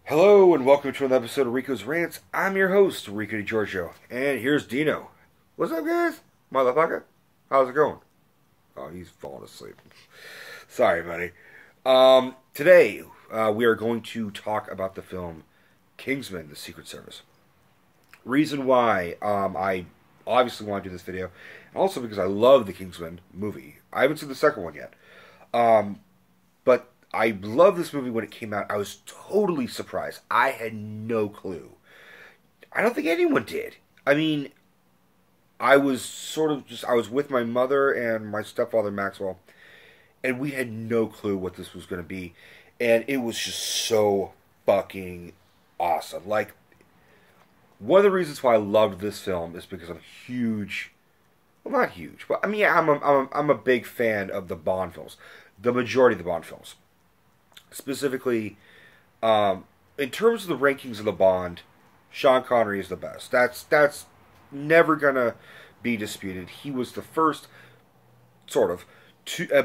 Hello and welcome to another episode of Rico's Rants. I'm your host, Rico DiGiorgio, and here's Dino. What's up, guys? Motherfucker? How's it going? Oh, he's falling asleep. Sorry, buddy. Today, we are going to talk about the film Kingsman, The Secret Service. Reason why I obviously want to do this video, and also because I love the Kingsman movie. I haven't seen the second one yet. But I loved this movie when it came out. I was totally surprised. I had no clue. I don't think anyone did. I mean, I was with my mother and my stepfather Maxwell, and we had no clue what this was going to be. And it was just so fucking awesome. Like, one of the reasons why I loved this film is because I'm huge, well, not huge, but I mean, I'm a big fan of the Bond films. The majority of the Bond films. Specifically, in terms of the rankings of the Bond, Sean Connery is the best. That's never gonna be disputed. He was the first, sort of,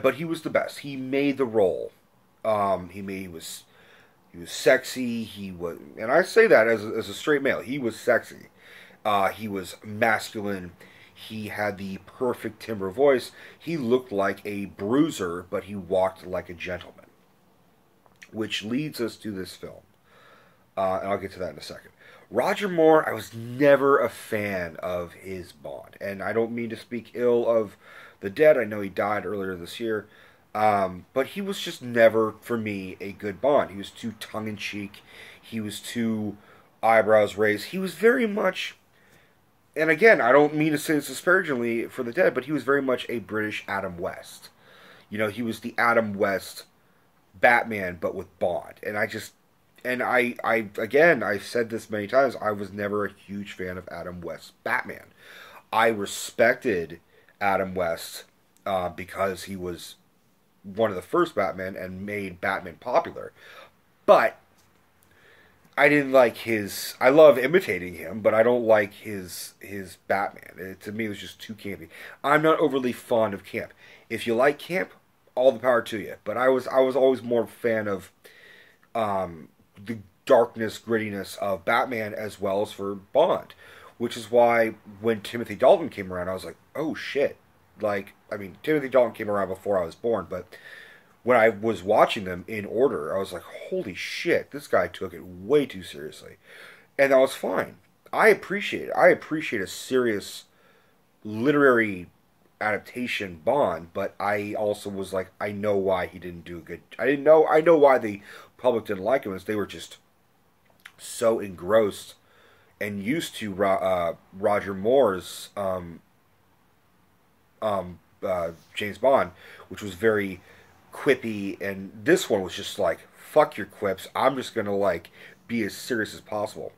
but he was the best. He made the role. He was sexy. He was, and I say that as a straight male. He was sexy. He was masculine. He had the perfect timbre voice. He looked like a bruiser, but he walked like a gentleman. Which leads us to this film. And I'll get to that in a second. Roger Moore, I was never a fan of his Bond. And I don't mean to speak ill of the dead. I know he died earlier this year. But he was just never, for me, a good Bond. He was too tongue-in-cheek. He was too eyebrows raised. He was very much, and again, I don't mean to say this disparagingly for the dead, but he was very much a British Adam West. You know, he was the Adam West Batman, but with Bond. And I've said this many times, I was never a huge fan of Adam West's Batman. I respected Adam West because he was one of the first Batman and made Batman popular. But I didn't like I love imitating him, but I don't like his Batman. To me, it was just too campy. I'm not overly fond of camp. If you like camp, all the power to you. But I was always more a fan of the darkness, grittiness of Batman as well as for Bond. Which is why when Timothy Dalton came around, I was like, oh shit. Like, I mean, Timothy Dalton came around before I was born, but when I was watching them in order, I was like, holy shit, this guy took it way too seriously. And that was fine. I appreciate it. I appreciate a serious literary adaptation Bond, but I also was like, I know why he didn't do a good. I know why the public didn't like him, is they were just so engrossed and used to Roger Moore's James Bond, which was very quippy, and this one was just like, fuck your quips. I'm just gonna like be as serious as possible.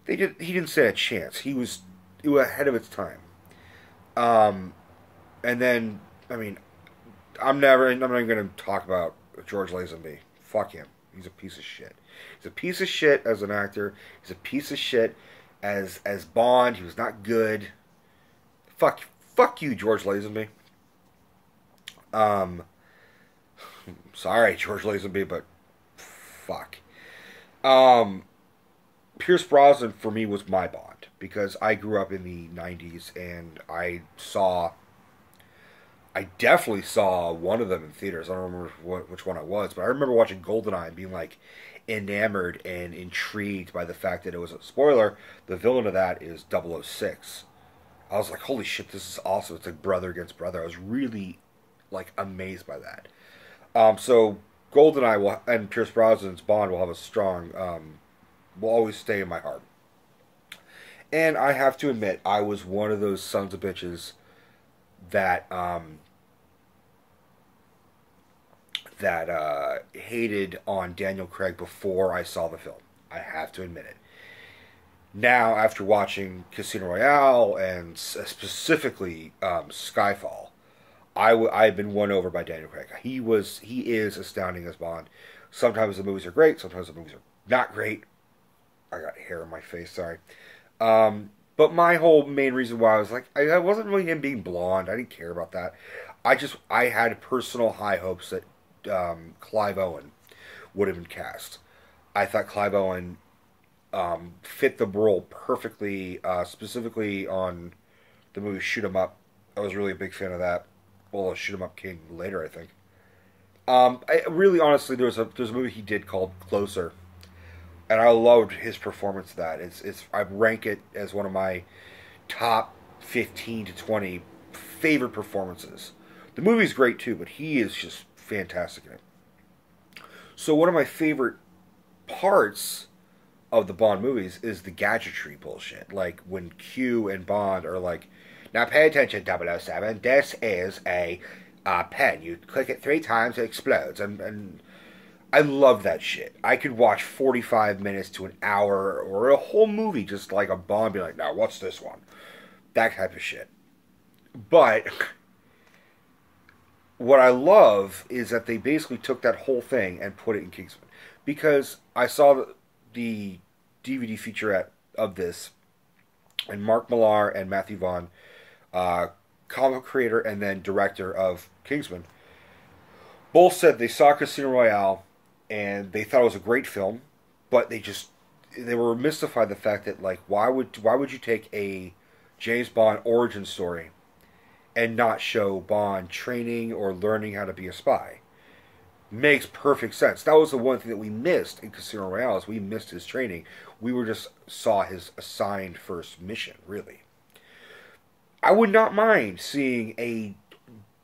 He didn't stand a chance. It was ahead of its time. And then, I mean, I'm not even going to talk about George Lazenby. Fuck him. He's a piece of shit. He's a piece of shit as an actor. He's a piece of shit as Bond. He was not good. Fuck you, George Lazenby. Sorry, George Lazenby, but fuck. Pierce Brosnan for me was my Bond because I grew up in the 90s and I definitely saw one of them in theaters. I don't remember which one it was, but I remember watching GoldenEye and being like enamored and intrigued by the fact that it was a spoiler. The villain of that is 006. I was like, holy shit, this is awesome. It's like brother against brother. I was really like amazed by that. So GoldenEye and Pierce Brosnan's Bond will have a strong, will always stay in my heart. And I have to admit, I was one of those sons of bitches that hated on Daniel Craig before I saw the film. I have to admit it. Now, after watching Casino Royale and specifically Skyfall, I've been won over by Daniel Craig. He is astounding as Bond. Sometimes the movies are great, sometimes the movies are not great. I got hair on my face, sorry. But my whole main reason why I was like, I wasn't really him being blonde. I didn't care about that. I had personal high hopes that Clive Owen would have been cast. I thought Clive Owen fit the role perfectly, specifically on the movie Shoot 'Em Up. I was really a big fan of that. Well, Shoot 'Em Up came later, I think. I really, honestly, there's a movie he did called Closer, and I loved his performance. Of that I rank it as one of my top 15 to 20 favorite performances. The movie's great too, but he is just fantastic in it. So one of my favorite parts of the Bond movies is the gadgetry bullshit. Like when Q and Bond are like, now pay attention, 007, this is a pen. You click it 3 times, it explodes. And I love that shit. I could watch 45 minutes to an hour or a whole movie just like a Bond be like, now what's this one? That type of shit. But what I love is that they basically took that whole thing and put it in Kingsman. Because I saw the DVD featurette of this, and Mark Millar and Matthew Vaughn, comic creator and then director of Kingsman, both said they saw Casino Royale and they thought it was a great film, but they were mystified the fact that, like, why would you take a James Bond origin story and not show Bond training or learning how to be a spy? Makes perfect sense. That was the one thing that we missed in Casino Royale, is we missed his training. We were just saw his assigned first mission, really. I would not mind seeing a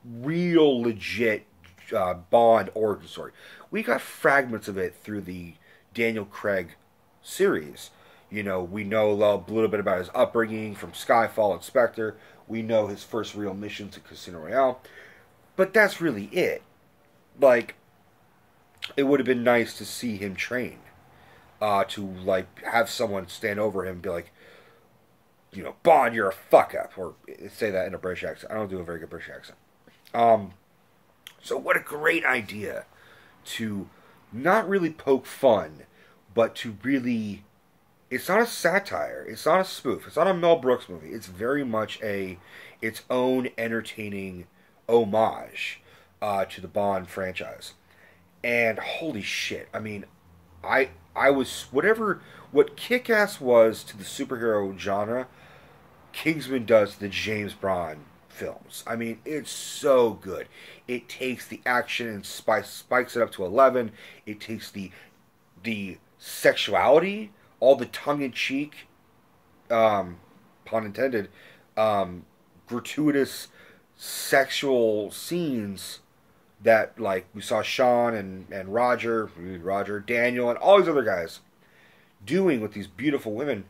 real legit Bond origin story. We got fragments of it through the Daniel Craig series. You know, we know a little bit about his upbringing from Skyfall and Spectre. We know his first real mission to Casino Royale. But that's really it. Like, it would have been nice to see him train. To, like, have someone stand over him and be like, you know, Bond, you're a fuck up. Or say that in a British accent. I don't do a very good British accent. So what a great idea to not really poke fun, but to really... It's not a satire. It's not a spoof. It's not a Mel Brooks movie. It's very much its own entertaining homage to the Bond franchise. And holy shit, I mean, I was... What Kick-Ass was to the superhero genre, Kingsman does to the James Bond films. I mean, it's so good. It takes the action and spikes it up to 11. It takes the sexuality, all the tongue-in-cheek, pun intended, gratuitous sexual scenes that, like, we saw Sean and Roger, Daniel, and all these other guys doing with these beautiful women.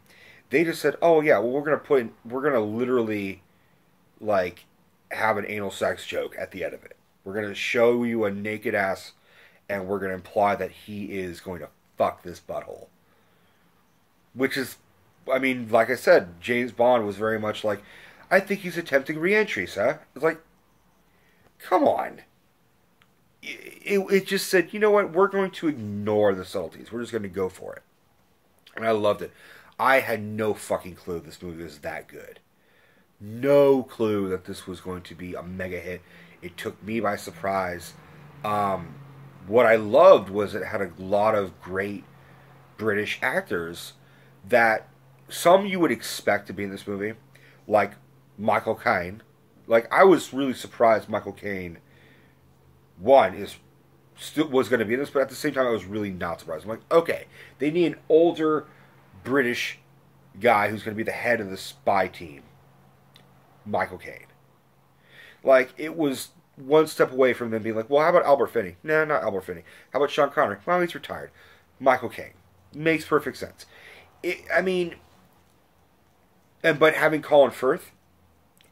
They just said, oh yeah, well, we're gonna literally, like, have an anal sex joke at the end of it. We're gonna show you a naked ass, and we're gonna imply that he is going to fuck this butthole. Which is, I mean, like I said, James Bond was very much like, I think he's attempting re-entry, sir. It's like, come on. It just said, you know what, we're going to ignore the subtleties. We're just going to go for it. And I loved it. I had no fucking clue this movie was that good. No clue that this was going to be a mega hit. It took me by surprise. What I loved was it had a lot of great British actors that some you would expect to be in this movie, like Michael Caine. Like, I was really surprised Michael Caine, was going to be in this, but at the same time I was really not surprised. I'm like, okay, they need an older British guy who's going to be the head of the spy team. Michael Caine. Like, it was one step away from them being like, well, how about Albert Finney? No, not Albert Finney. How about Sean Connery? Well, he's retired. Michael Caine. Makes perfect sense. But having Colin Firth,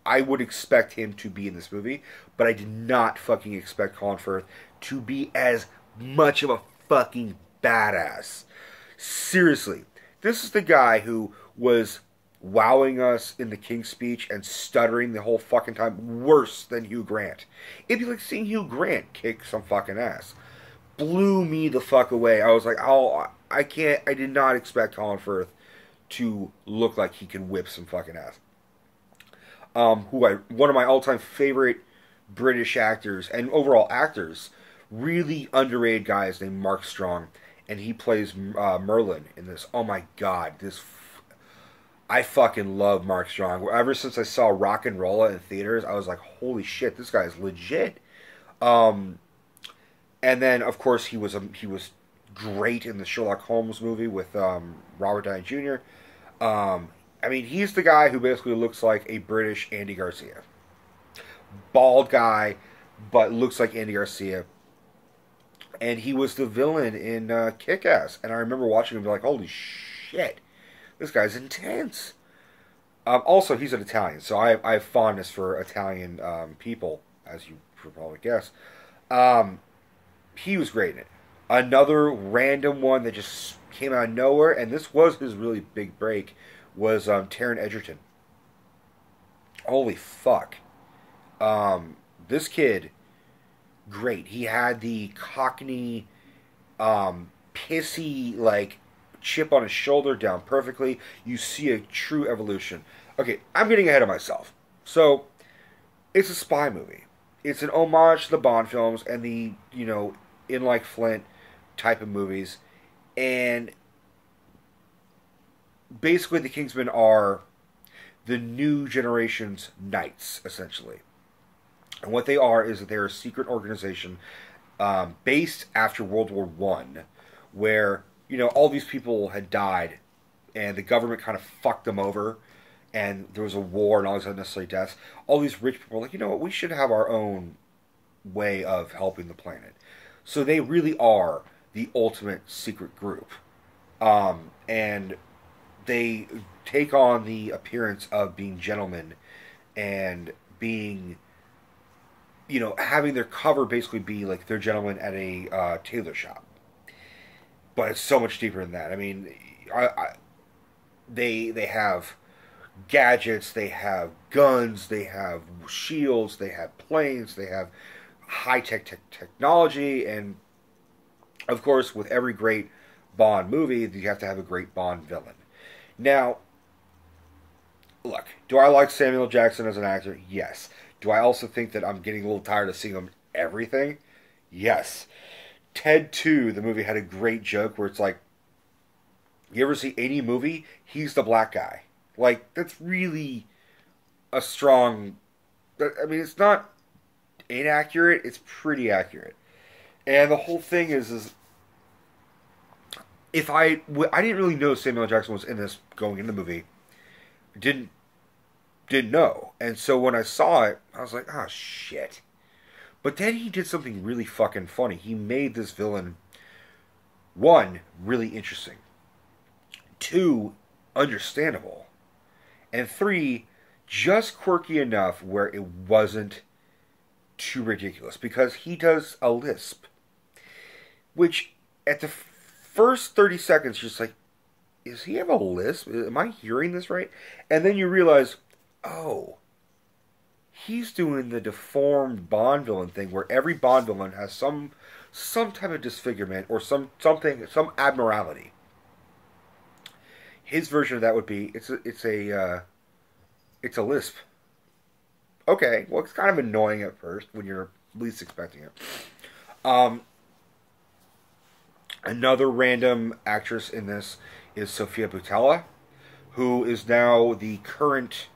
I would expect him to be in this movie, but I did not fucking expect Colin Firth to be as much of a fucking badass. Seriously. This is the guy who was wowing us in the King's Speech and stuttering the whole fucking time, worse than Hugh Grant. It'd be like seeing Hugh Grant kick some fucking ass. Blew me the fuck away. I was like, oh, I did not expect Colin Firth to look like he can whip some fucking ass. One of my all-time favorite British actors and overall actors, really underrated guys named Mark Strong. and he plays Merlin in this. Oh my god, I fucking love Mark Strong. Ever since I saw Rock and Rolla in theaters, I was like, holy shit, this guy is legit. Um, and then of course he was great in the Sherlock Holmes movie with Robert Downey Jr. I mean, he's the guy who basically looks like a British Andy Garcia. Bald guy, but looks like Andy Garcia. And he was the villain in Kick-Ass. And I remember watching him and be like, holy shit, this guy's intense. Also, he's an Italian, so I have fondness for Italian people, as you should probably guess. He was great in it. Another random one that just came out of nowhere, and this was his really big break, was Taron Egerton. Holy fuck. This kid, great. He had the Cockney, pissy, like, chip on his shoulder down perfectly. You see a true evolution. Okay, I'm getting ahead of myself. So, it's a spy movie. It's an homage to the Bond films and the, In Like Flint type of movies. And basically the Kingsmen are the new generation's knights, essentially. And what they are is that they're a secret organization based after World War I, where, all these people had died and the government kind of fucked them over and there was a war and all these unnecessary deaths. All these rich people were like, you know what, we should have our own way of helping the planet. So they really are the ultimate secret group. And they take on the appearance of being gentlemen and being, having their cover basically be like they're gentlemen at a tailor shop. But it's so much deeper than that. I mean, they have gadgets, they have guns, they have shields, they have planes, they have high-tech technology, and of course, with every great Bond movie, you have to have a great Bond villain. Now, look, do I like Samuel Jackson as an actor? Yes. Do I also think that I'm getting a little tired of seeing him in everything? Yes. Ted 2, the movie, had a great joke where it's like, you ever see any movie? He's the black guy. Like, that's really a strong... I mean, it's not inaccurate. It's pretty accurate. And the whole thing is if I didn't really know Samuel Jackson was in this going into the movie. Didn't know. And so when I saw it, I was like, oh, shit. But then he did something really fucking funny. He made this villain, 1, really interesting. 2, understandable. And 3, just quirky enough where it wasn't too ridiculous. Because he does a lisp. Which, at the first 30 seconds, you're just like, does he have a lisp? Am I hearing this right? And then you realize, oh, he's doing the deformed Bond villain thing where every Bond villain has some type of disfigurement or some abnormality. His version of that would be it's a lisp. Okay, well, it's kind of annoying at first when you're least expecting it. Another random actress in this is Sofia Boutella, who is now the current,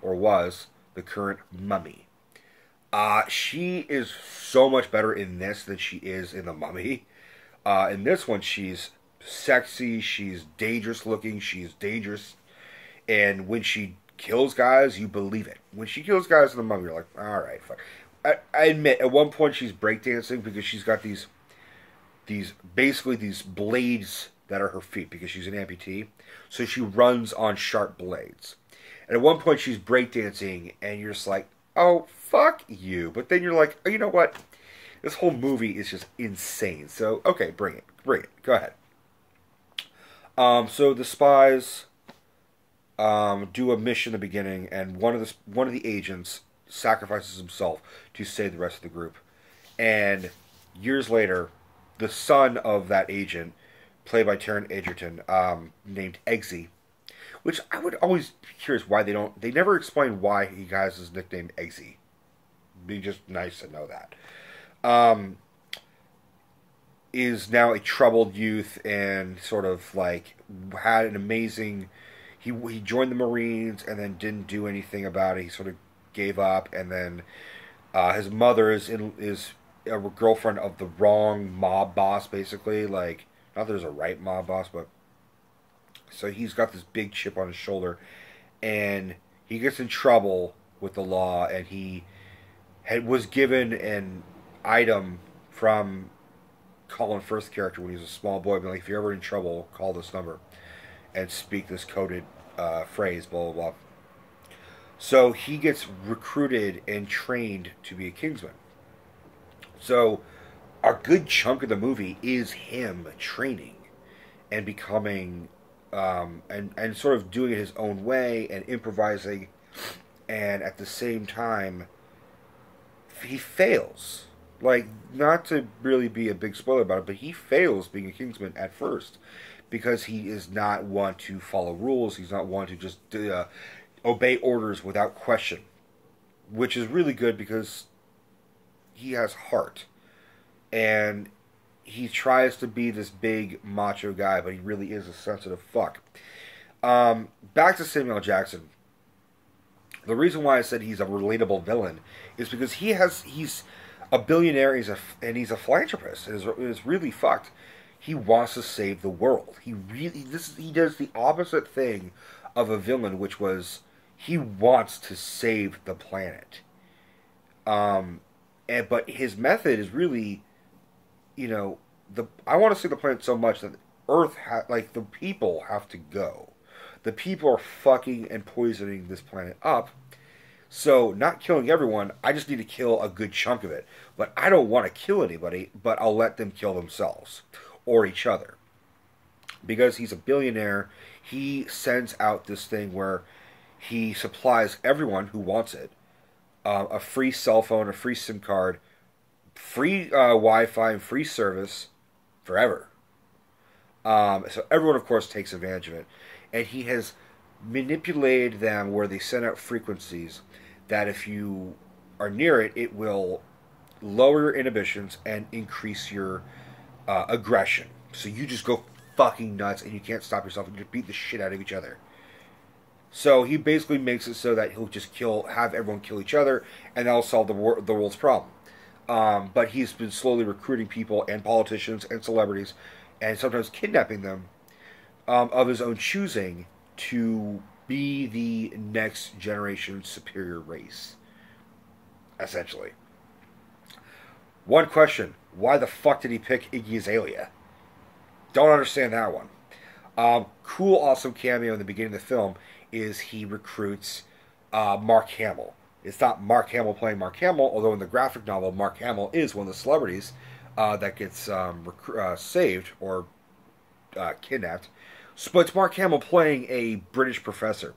or was the current Mummy. She is so much better in this than she is in The Mummy. In this one, she's sexy, she's dangerous looking, she's dangerous, and when she kills guys, you believe it. When she kills guys in The Mummy, you're like, alright, fuck. I admit, at one point she's breakdancing because she's got these blades that are her feet because she's an amputee. So she runs on sharp blades. And at one point she's breakdancing and you're just like, oh, fuck you. But then you're like, oh, you know what? This whole movie is just insane. So, okay, bring it. Go ahead. So the spies do a mission in the beginning, and one of the agents sacrifices himself to save the rest of the group. And years later, the son of that agent, played by Taron Egerton, named Eggsy, which I would always be curious why they never explain why he has his nickname Eggsy. It'd be just nice to know that. is now a troubled youth and sort of like had an amazing. He joined the Marines and then didn't do anything about it. He sort of gave up, and then his mother is a girlfriend of the wrong mob boss, basically. Like, not that there's a right mob boss, but so he's got this big chip on his shoulder, and he gets in trouble with the law, and he was given an item from Colin Firth's character when he was a small boy, being like, if you're ever in trouble, call this number and speak this coded phrase, blah, blah, blah. So he gets recruited and trained to be a Kingsman. So a good chunk of the movie is him training and becoming, and sort of doing it his own way and improvising, and at the same time, he fails. Like, not to really be a big spoiler about it, but he fails being a Kingsman at first because he is not one to follow rules. He's not one to just obey orders without question, which is really good because he has heart. And he tries to be this big macho guy, but he really is a sensitive fuck. Back to Samuel Jackson. The reason why I said he's a relatable villain is because he's a billionaire, and he's a philanthropist. It's really fucked. He wants to save the world. He does the opposite thing of a villain, which was he wants to save the planet. But his method is really, I want to save the planet so much that Earth the people have to go. The people are fucking and poisoning this planet up. So, not killing everyone, I just need to kill a good chunk of it. But I don't want to kill anybody, but I'll let them kill themselves. Or each other. Because he's a billionaire, he sends out this thing where he supplies everyone who wants it a free cell phone, a free SIM card, free Wi-Fi, and free service forever. So everyone, of course, takes advantage of it. And he has manipulated them where they send out frequencies that if you are near it, it will lower your inhibitions and increase your aggression. So you just go fucking nuts and you can't stop yourself and you beat the shit out of each other. So he basically makes it so that he'll just have everyone kill each other, and that'll solve the world's problem. But he's been slowly recruiting people and politicians and celebrities, and sometimes kidnapping them of his own choosing to be the next generation superior race. Essentially. One question: why the fuck did he pick Iggy Azalea? Don't understand that one. Cool, awesome cameo in the beginning of the film is he recruits Mark Hamill. It's not Mark Hamill playing Mark Hamill, although in the graphic novel, Mark Hamill is one of the celebrities that gets saved or kidnapped. But it's Mark Hamill playing a British professor.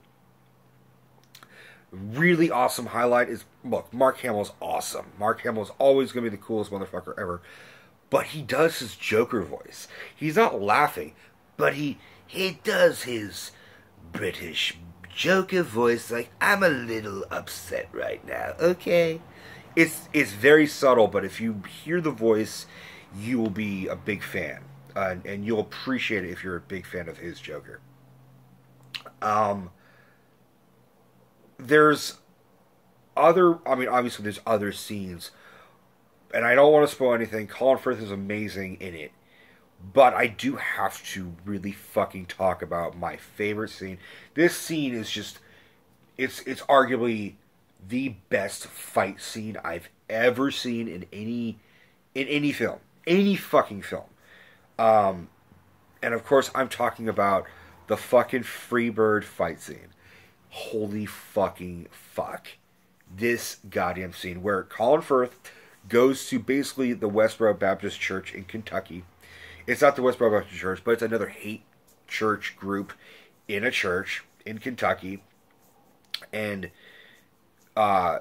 Really awesome highlight is, look, Mark Hamill's awesome. Mark Hamill's always going to be the coolest motherfucker ever. But he does his Joker voice. He's not laughing, but he does his British Joker voice like, I'm a little upset right now, okay? It's very subtle, but if you hear the voice, you will be a big fan. And you'll appreciate it if you're a big fan of his Joker. There's obviously there's other scenes, and I don't want to spoil anything. Colin Firth is amazing in it, but I do have to really fucking talk about my favorite scene. This scene is just, it's arguably the best fight scene I've ever seen in any film, any fucking film. And of course, I'm talking about the fucking Freebird fight scene. Holy fucking fuck. This goddamn scene where Colin Firth goes to basically the Westboro Baptist Church in Kentucky. It's not the Westboro Baptist Church, but it's another hate church group in a church in Kentucky. And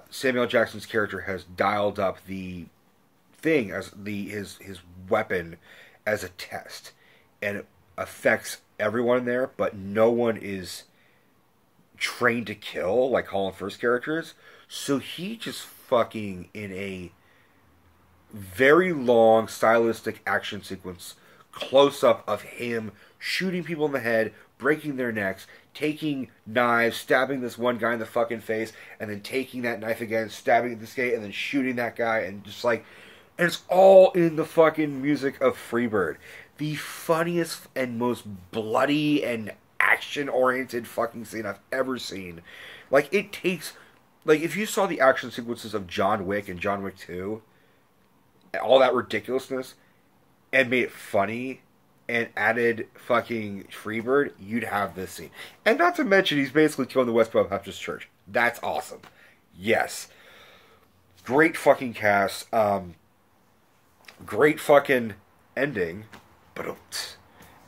Samuel Jackson's character has dialed up the thing as his weapon as a test, and it affects everyone there, but no one is trained to kill like Colin Firth's character is. So he just fucking, in a very long stylistic action sequence close up of him shooting people in the head, breaking their necks, taking knives, stabbing this one guy in the fucking face, and then taking that knife again, stabbing this guy, and then shooting that guy, and just like, and it's all in the fucking music of Freebird. The funniest and most bloody and action-oriented fucking scene I've ever seen. Like, it takes, like, if you saw the action sequences of John Wick and John Wick 2, all that ridiculousness, and made it funny, and added fucking Freebird, you'd have this scene. And not to mention, he's basically killing the West Baptist Church. That's awesome. Yes. Great fucking cast. Great fucking ending.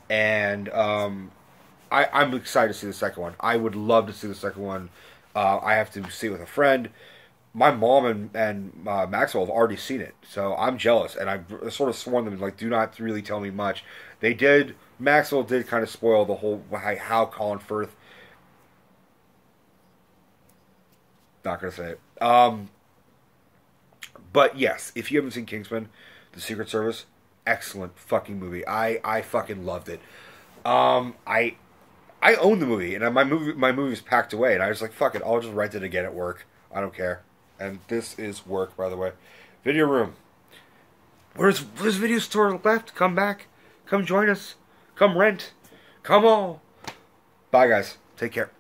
And I'm excited to see the second one. I would love to see the second one. I have to see it with a friend. My mom and Maxwell have already seen it, so I'm jealous, and I've sort of sworn them, like, do not really tell me much. They did, Maxwell did kind of spoil the whole, how Colin Firth, not going to say it. But yes, if you haven't seen Kingsman, The Secret Service, excellent fucking movie. I fucking loved it. I own the movie, and my movie's packed away, and I was like, fuck it, I'll just rent it again at work. I don't care. And this is work, by the way. Video room. There's video store left. Come back. Come join us. Come rent. Come all. Bye, guys. Take care.